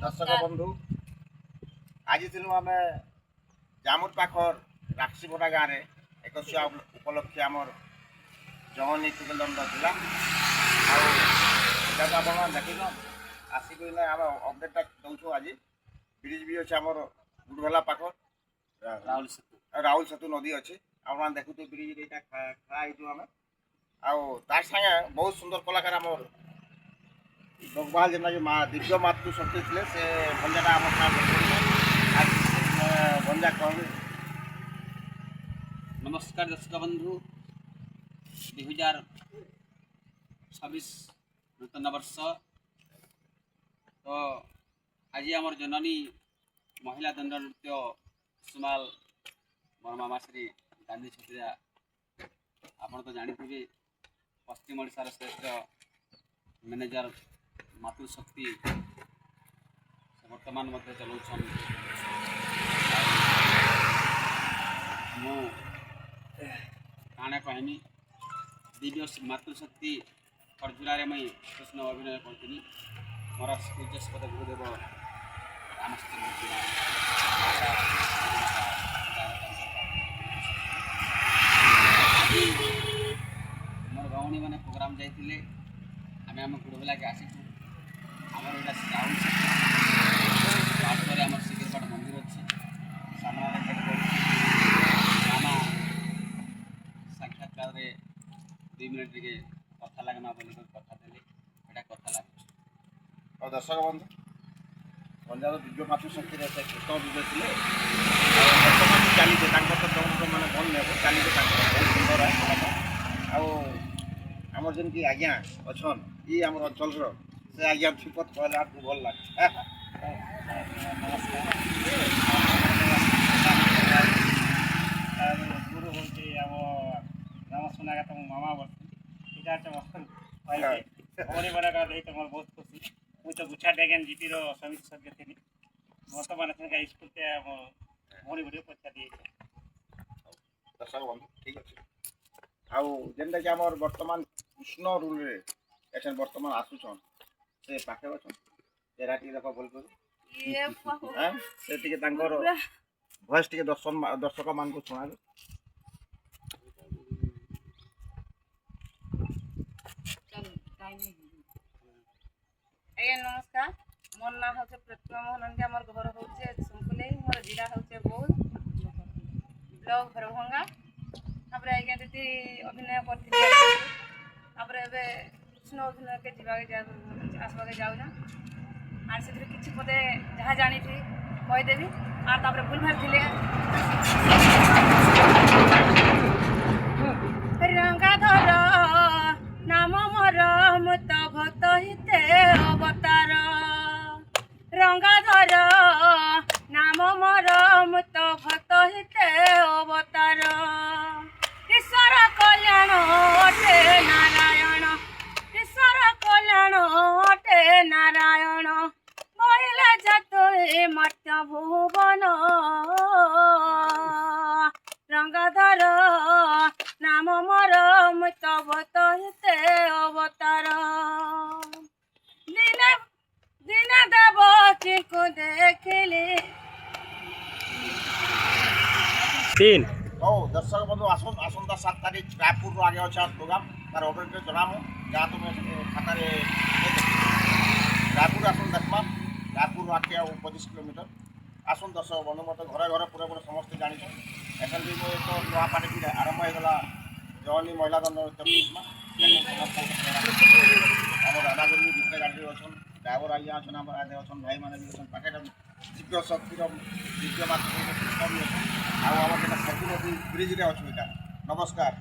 दर्शक बंधु आज थिलु आम जामुर पाखर राक्षीपड़ा गाँव में एक उपलक्षे आमर जगन नीति दंड था आप देख आसिक आम अपडेटा दौर आज ब्रिज भी अच्छे आमर गुड़गला पाखर राहुल सेतु नदी अच्छे आप देखु ब्रिज खाई आम आर सागे बहुत सुंदर कलाकार आमर भगवान जेना कि दिव्य मातृ शक्ति थे से भंजाटा आम भंजा कह नमस्कार दर्शक बंधु 2026 नूतन वर्ष तो आज आमर जननी महिला दंड नृत्य सुमाल मोर मामा श्री गांधी छत्रिया आपन तो जानी थे पश्चिम ओडिशार श्रेष्ठ मैनेजर मातृशक्ति वर्तमान मध्य चलाउछन मु काना कहमी दिव्य मातृशक्ति अर्जुनारे मुई कृष्ण अभिनय करती मोर पूज्यस्पद गुरुदेव मोर गौणी मैंने प्रोग्राम जाइए आम आम गुड़बला के आसी आमर यहाँ आम सिकरपाट मंदिर अच्छे सामना मामा साक्षात्कार 2 मिनट टे कथा लगना बोल कथा देली कथा लगे और दर्शक बंधु पंजाब दिव्य मातृशक्ति कृष्ण विजय थे चली मैंने भल ने चली बहुत सुंदर है आमर जमी आज्ञा अच्छन ये आम अंचल से आज्ञा विपद कहले आपको भल लगे गुरु हूँ राम सुनागत मामा बस भौणी बना तुम बहुत खुशी मुझे तो गुच्छा डैगन जीपी समिति सभ्य थी बर्तमान स्कूल के भौणी गुड़ी परीक्षा दिए दर्शक बंधु ठीक अच्छे आउटा कि आम बर्तमान कृष्ण रूल एसन बर्तमान आसुचन से पाखे अच्छन तेरा टी देख बोल से भयस टी दर्शक मान को शुणा आज्ञा नमस्कार मोर ना हूँ प्रतिमा मोहनंदी आम घर हूँ सुनकुले मोर जिला हूँ बौद्ध ब्लॉक भरभंगा तापर आज्ञा दीदी अभिनय कर कृष्ण अभिनय के आसवा के जाऊना आर से किसी पदे जहाँ जानी थी कहीदेवी आर तापर भूल भाल थे रंगाधर नाम मोर मुत भक्त हिते अवतार रंगाधर नाम मोर मुत भक्त हिते अवतार ईश्वर कल्याण अटे नारायण ईश्वर कल्याण अटे नारायण महिला जात मर्त्य भुवन रंगाधर नाम मोर मुत भक्त हिते अवतार दिने दिने देवकी को देखिली तीन दर्शक बंधु आसंता 7 तारीख रायपुर आगे अच्छे प्रोग्राम तार अपडेट जनामु जहाँ तुम खाता रायपुर आसन देखमा रायपुर आगे 25 किलोमीटर आसन दर्शक बंधु मत घरे घरे पूरा पूरा समस्त जानी एखन भी एक नुआ पार्टी आरंभ होगा जवानी महिला दंड नृत्य आम दादागुरी विद्या गाड़ी अच्छन ड्राइवर आज्ञा अच्छे आम आगे अच्छन भाई मैंने भी अच्छे पाखे दिव्य शक्तिर दिव्य मात्र कृष्ण भी अच्छे आम सेतु नदी ब्रिज अच्छे नमस्कार।